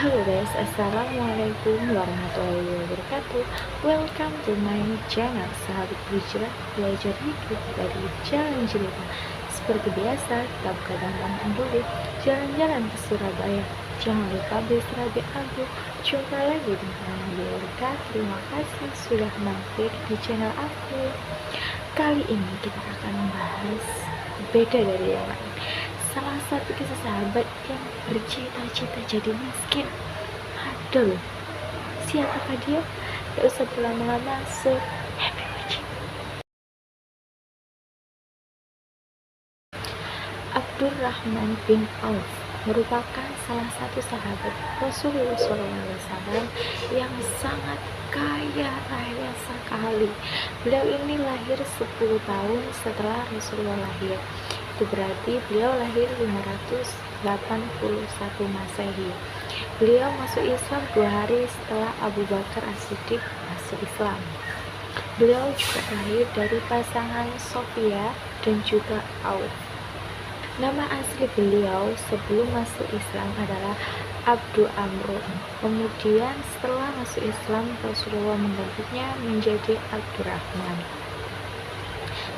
Halo guys, assalamualaikum warahmatullahi wabarakatuh. Welcome to my channel Sahabat Hijrah, belajar hidup dari jalan cerita. Seperti biasa, kita buka tantangan dulu. Jalan-jalan ke Surabaya. Jangan lupa beristirahat Abu. Jumpa lagi dengan Biorka. Terima kasih sudah mampir di channel aku. Kali ini kita akan membahas beda dari yang lain. Salah satu kisah sahabat yang bercita-cita jadi miskin. Ada loh. Siapakah dia? Gak usah berlama-lama, so happy watching. Abdurrahman bin Auf merupakan salah satu sahabat Rasulullah SAW yang sangat kaya raya sekali. Beliau ini lahir 10 tahun setelah Rasulullah lahir. Itu berarti beliau lahir 581 Masehi. Beliau masuk Islam 2 hari setelah Abu Bakar As-Siddiq masuk Islam. Beliau juga lahir dari pasangan Sofia dan juga Auf. Nama asli beliau sebelum masuk Islam adalah Abdu Amr. Kemudian setelah masuk Islam, Rasulullah menggantinya menjadi Abdurrahman.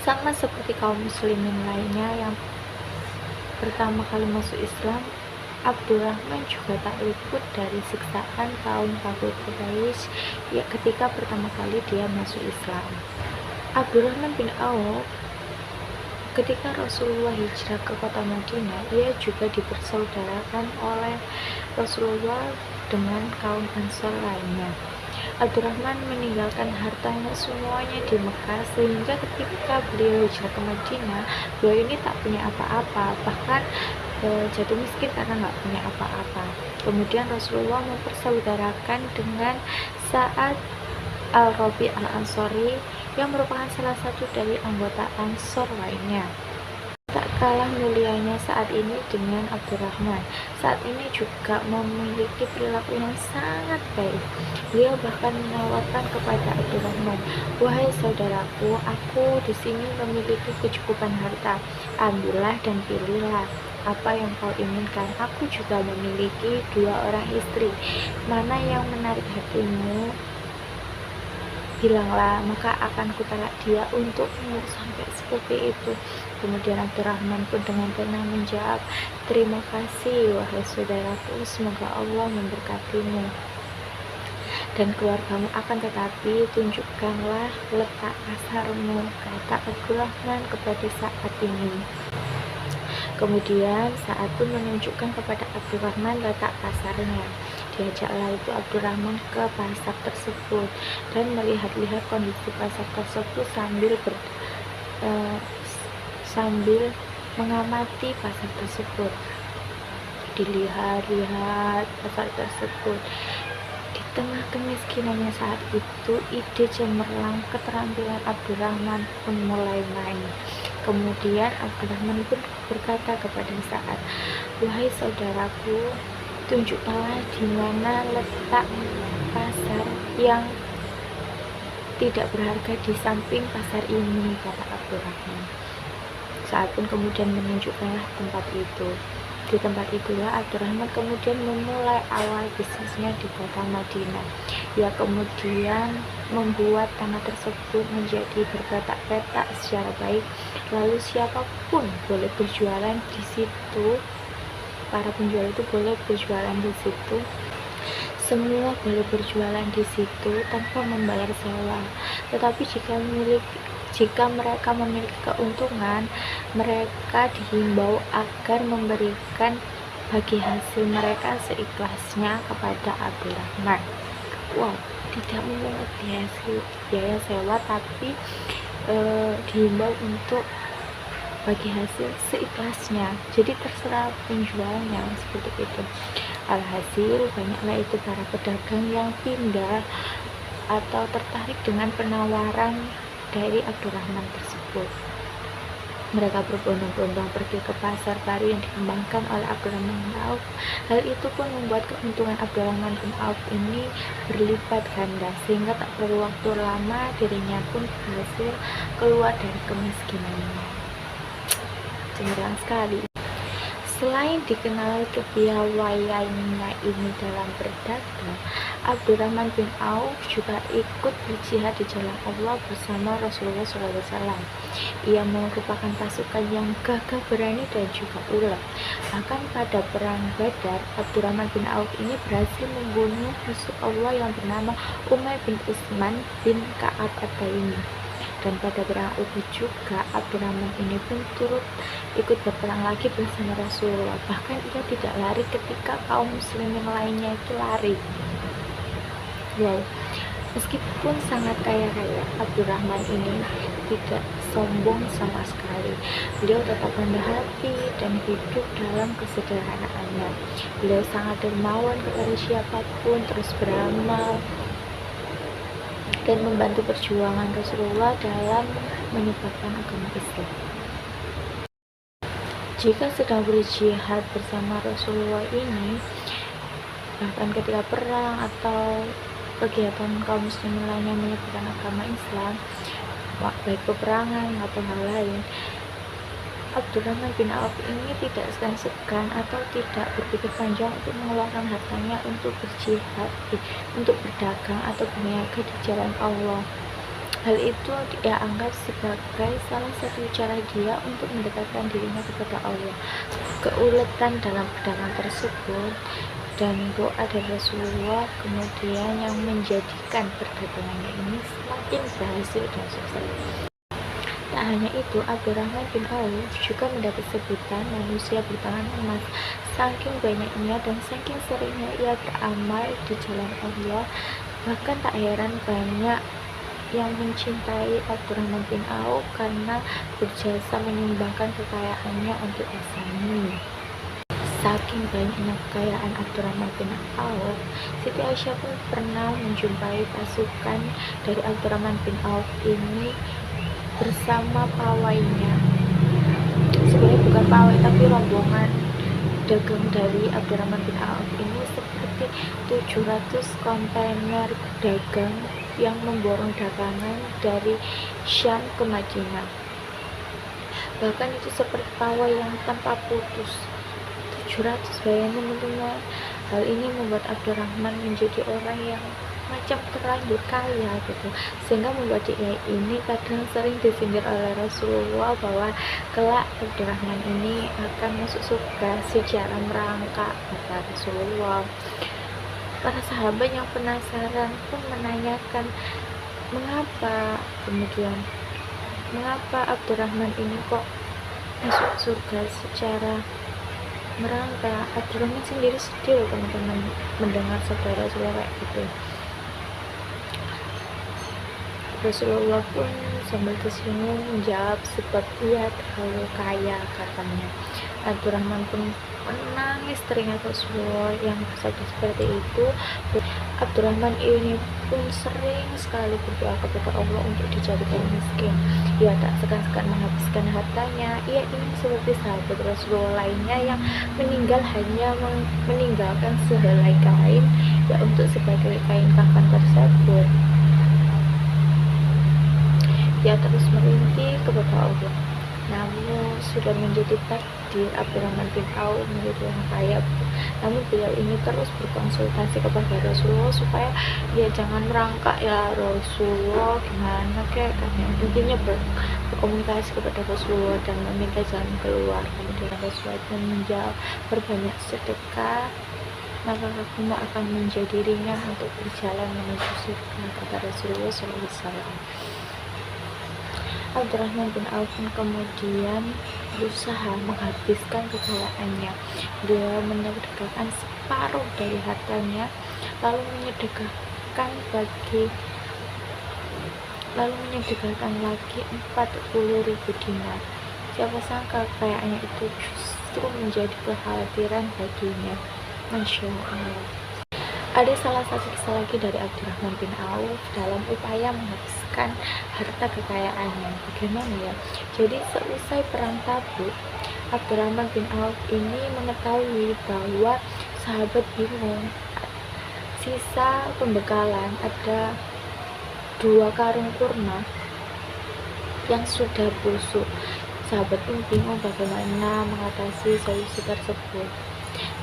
Sama seperti kaum muslimin lainnya yang pertama kali masuk Islam, Abdurrahman juga tak luput dari siksaan kaum kafir Quraisy ya ketika pertama kali dia masuk Islam. Abdurrahman bin Auf ketika Rasulullah hijrah ke kota Madinah, ia juga dipersaudarakan oleh Rasulullah dengan kaum Ansor lainnya. Abdurrahman meninggalkan hartanya semuanya di Mekah, sehingga ketika beliau hijrah ke Madinah, beliau ini tak punya apa-apa, bahkan jatuh miskin karena nggak punya apa-apa. Kemudian Rasulullah mempersaudarakan dengan Sa'ad al-Rabi al-Ansori yang merupakan salah satu dari anggota Ansor lainnya. Tak kalah mulianya saat ini dengan Abdurrahman. Saat ini juga memiliki perilaku yang sangat baik. Beliau bahkan menawarkan kepada Abdurrahman, "Wahai saudaraku, aku di sini memiliki kecukupan harta. Ambillah dan pilihlah apa yang kau inginkan. Aku juga memiliki 2 orang istri. Mana yang menarik hatimu? Bilanglah, maka akan kutalak dia untukmu." Sampai seperti itu. Kemudian Abdurrahman pun dengan tenang menjawab, "Terima kasih wahai saudaraku, semoga Allah memberkatimu dan keluargamu, akan tetapi tunjukkanlah letak pasarmu," kata Abdurrahman kepada Sa'ad ini. Kemudian Sa'ad pun menunjukkan kepada Abdurrahman letak pasarnya. Diajaklah itu Abdurrahman ke pasar tersebut dan melihat-lihat kondisi pasar tersebut sambil mengamati pasar tersebut. Dilihat-lihat pasar tersebut. Di tengah kemiskinannya saat itu, ide cemerlang keterampilan Abdurrahman pun mulai main. Kemudian Abdurrahman pun berkata kepada Sa'ad, "Wahai saudaraku, tunjukkanlah di mana letak pasar yang tidak berharga di samping pasar ini," kata Abdurrahman. Saat pun kemudian menunjukkanlah tempat itu. Di tempat itulah Abdurrahman kemudian memulai awal bisnisnya di kota Madinah. Ia kemudian membuat tanah tersebut menjadi berpetak-petak secara baik, lalu siapapun boleh berjualan di situ. Para penjual itu boleh berjualan di situ. Semua boleh berjualan di situ tanpa membayar sewa. Tetapi jika mereka memiliki keuntungan, mereka dihimbau agar memberikan bagi hasil mereka seikhlasnya kepada Abdurrahman. Wow, tidak memungut biaya sewa, tapi dihimbau untuk bagi hasil seikhlasnya. Jadi terserah penjualnya seperti itu. Alhasil banyaklah itu para pedagang yang pindah atau tertarik dengan penawaran dari Abdurrahman tersebut. Mereka berbondong-bondong pergi ke pasar baru yang dikembangkan oleh Abdurrahman bin Auf. Hal itu pun membuat keuntungan Abdurrahman bin Auf ini berlipat ganda, sehingga tak perlu waktu lama dirinya pun berhasil keluar dari kemiskinannya. Cemerlang sekali. Selain dikenal kepiawaiannya ini dalam berdagang, Abdurrahman bin Auf juga ikut berjihad di jalan Allah bersama Rasulullah SAW. Ia merupakan pasukan yang gagah berani dan juga ulet. Bahkan pada perang Badar, Abdurrahman bin Auf ini berhasil membunuh musuh Allah yang bernama Umayyah bin Utsman bin Ka'ab At-Taimi. Dan pada perang Uhud juga Abdurrahman ini pun turut ikut berperang lagi bersama Rasulullah. Bahkan ia tidak lari ketika kaum muslimin lainnya itu lari. Wow, meskipun sangat kaya raya, Abdurrahman ini tidak sombong sama sekali. Beliau tetap rendah hati dan hidup dalam kesederhanaannya. Beliau sangat dermawan kepada siapapun, terus beramal dan membantu perjuangan Rasulullah dalam menyebarkan agama Islam. Jika sedang berjihad bersama Rasulullah ini, bahkan ketika perang atau kegiatan kaum muslimin lainnya menyebarkan agama Islam, baik peperangan atau hal lain, Abdurrahman bin Auf ini tidak segan-segan atau tidak berpikir panjang untuk mengeluarkan hartanya untuk berjihad, untuk berdagang atau berniaga di jalan Allah. Hal itu dia anggap sebagai salah satu cara dia untuk mendekatkan dirinya kepada Allah. Keuletan dalam berdagang tersebut dan doa dari Rasulullah kemudian yang menjadikan perdagangannya ini semakin berhasil dan sukses. Tak hanya itu, Abdurrahman bin Auf juga mendapat sebutan manusia bertangan emas. Saking banyaknya dan saking seringnya ia beramal di jalan Allah, bahkan tak heran banyak yang mencintai Abdurrahman bin Auf karena berjasa menyumbangkan kekayaannya untuk Islam. Saking banyaknya kekayaan Abdurrahman bin Auf, Siti Aisyah pun pernah menjumpai pasukan dari Abdurrahman bin Auf ini bersama pawainya. Sebenarnya bukan pawai tapi rombongan dagang dari Abdurrahman bin Auf ini seperti 700 kontainer dagang yang memborong dagangan dari Syam ke Madinah. Bahkan itu seperti pawai yang tanpa putus. 700, bayangin teman-teman. Hal ini membuat Abdurrahman menjadi orang yang macam terlanjur kaya gitu, sehingga membuat dia ini kadang sering disindir oleh Rasulullah bahwa kelak Abdurrahman ini akan masuk surga secara merangkak, kata Rasulullah. Para sahabat yang penasaran pun menanyakan mengapa Abdurrahman ini kok masuk surga secara merangkak. Abdurrahman sendiri sedih loh teman-teman mendengar saudara Rasulullah gitu. Rasulullah pun sambil tersinggung menjawab sebab ia terlalu kaya, katanya. Abdurrahman pun menangis teringat Rasulullah yang bersabda seperti itu. Abdurrahman ini pun sering sekali berdoa kepada Allah untuk dijadikan miskin. Ia tak segan-segan menghabiskan hartanya. Ia ingin seperti sahabat Rasulullah lainnya yang meninggal hanya meninggalkan sehelai kain, ya untuk sebagai kain kafan tersebut. Ia terus merintih kepada Allah. Namun sudah menjadi takdir Abdurrahman bin Auf menjadi orang kaya. Namun beliau ini terus berkonsultasi kepada Rasulullah supaya dia jangan merangkak, ya Rasulullah gimana kek, intinya berkomunikasi kepada Rasulullah dan meminta jalan keluar. Kemudian Rasulullah pun menjawab, perbanyak sedekah maka kamu akan menjadi ringan untuk berjalan menuju surga, kata Rasulullah SAW. Abdurrahman bin Auf kemudian berusaha menghabiskan kekayaannya. Dia menyedekahkan separuh dari hartanya, lalu menyedekahkan lagi 40.000 dinar. Siapa sangka kekayaannya itu justru menjadi kekhawatiran baginya. Masya Allah. Ada salah satu kisah lagi dari Abdurrahman bin Auf dalam upaya menghabiskan harta kekayaannya. Bagaimana ya? Jadi seusai perang Tabuk, Abdurrahman bin Auf ini mengetahui bahwa sahabat bingung. Sisa pembekalan ada 2 karung kurma yang sudah busuk. Sahabat pun bingung bagaimana mengatasi solusi tersebut.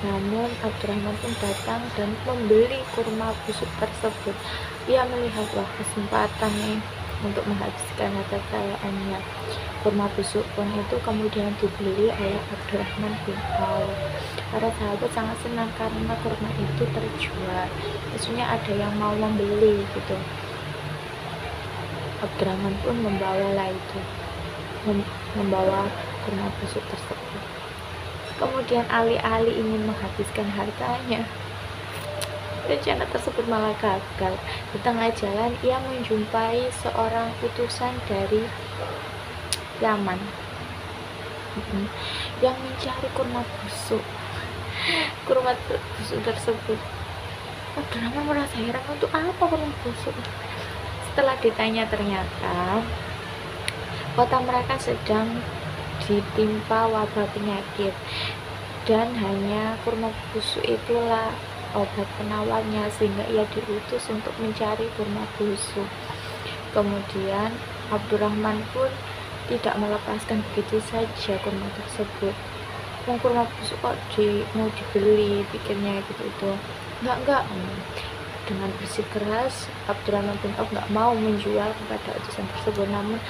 Namun Abdurrahman pun datang dan membeli kurma busuk tersebut. Ia melihat, wah, kesempatan nih untuk menghabiskan harta kekayaannya. Kurma busuk pun itu kemudian dibeli oleh Abdurrahman bin Auf. Para sahabat sangat senang karena kurma itu terjual. Maksudnya ada yang mau membeli gitu. Abdurrahman pun membawa kurma busuk tersebut. Kemudian alih-alih ingin menghabiskan hartanya, rencana tersebut malah gagal. Di tengah jalan ia menjumpai seorang utusan dari Yaman yang mencari kurma busuk tersebut. Abdurrahman merasa heran, untuk apa kurma busuk? Setelah ditanya, ternyata kota mereka sedang ditimpa wabah penyakit dan hanya kurma busuk itulah obat penawarnya, sehingga ia diutus untuk mencari kurma busuk. Kemudian Abdurrahman pun tidak melepaskan begitu saja kurma tersebut. Kurma busuk kok mau dibeli, pikirnya gitu itu. Enggak. Dengan bersikeras Abdurrahman bin Auf nggak mau menjual kepada utusan tersebut. Namun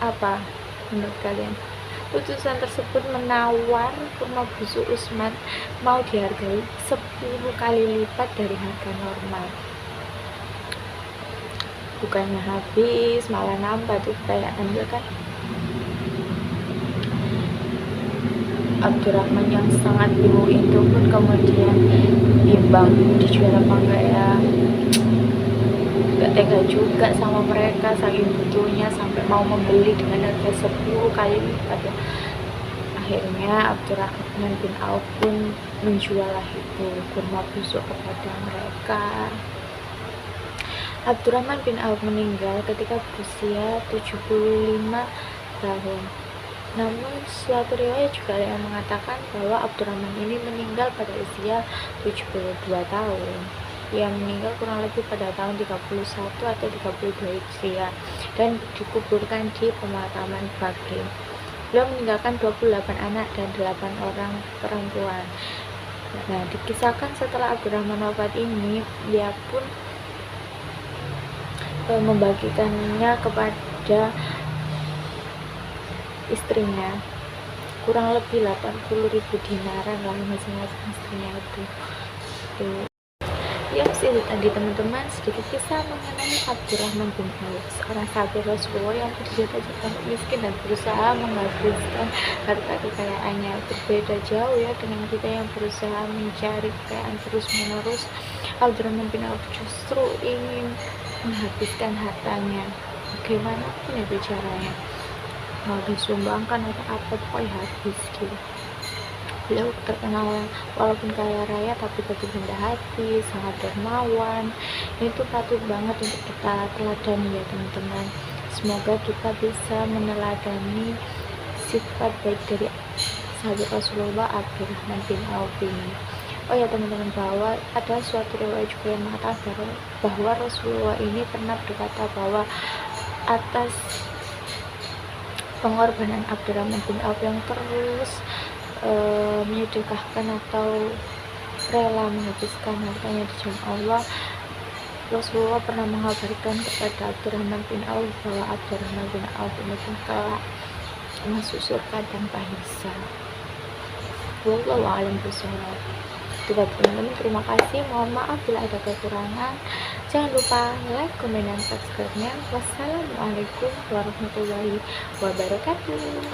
apa menurut kalian? Utusan tersebut menawar kurma busuk Utsman mau dihargai 10 kali lipat dari harga normal. Bukannya habis, malah nambah tuh kekayaan dia kan. Abdurrahman yang sangat bingung itu pun kemudian bimbang, dijual apa enggak ya. Gak tega juga sama mereka, saking butuhnya sampai mau membeli dengan harga 10 kali lipat. Akhirnya Abdurrahman bin Auf pun menjual itu kurma busuk kepada mereka. Abdurrahman bin Auf meninggal ketika berusia 75 tahun. Namun suatu riwayat juga ada yang mengatakan bahwa Abdurrahman ini meninggal pada usia 72 tahun. Ia meninggal kurang lebih pada tahun 31 atau 32 Hijriah dan dikuburkan di pemakaman Baqi. Beliau meninggalkan 28 anak dan 8 orang perempuan. Nah, dikisahkan setelah Abdurrahman wafat ini, dia pun membagikannya kepada istrinya, kurang lebih 80.000 dinaran lah masing-masing istrinya itu. Ya, itu tadi teman-teman sedikit kisah mengenai Abdurrahman bin Auf, seorang sahabat Rasulullah yang terbiasa untuk miskin dan berusaha menghabiskan harta kekayaannya. Berbeda jauh ya dengan kita yang berusaha mencari kekayaan terus menerus. Abdurrahman bin Auf justru ingin menghabiskan hartanya bagaimanapun itu caranya, mau disumbangkan atau apa, pokoknya habis gitu. Beliau terkenal walaupun kaya raya tapi tetap rendah hati, sangat dermawan. Itu patut banget untuk kita teladani ya teman-teman. Semoga kita bisa meneladani sifat baik dari sahabat Rasulullah Abdurrahman bin Auf ini. Oh ya teman-teman, bahwa ada suatu riwayat juga yang mengatakan bahwa Rasulullah ini pernah berkata bahwa atas pengorbanan Abdurrahman bin Auf yang terus menyedekahkan atau rela menghabiskan hartanya di jalan Allah, Rasulullah pernah mengabarkan kepada Abdurrahman bin Auf bahwa Abdurrahman bin Auf ini kelak masuk surga tanpa hisab. Wallahu a'lam bishawab. Teman-teman, terima kasih, mohon maaf bila ada kekurangan. Jangan lupa like, komen, dan subscribe-nya. Wassalamualaikum warahmatullahi wabarakatuh.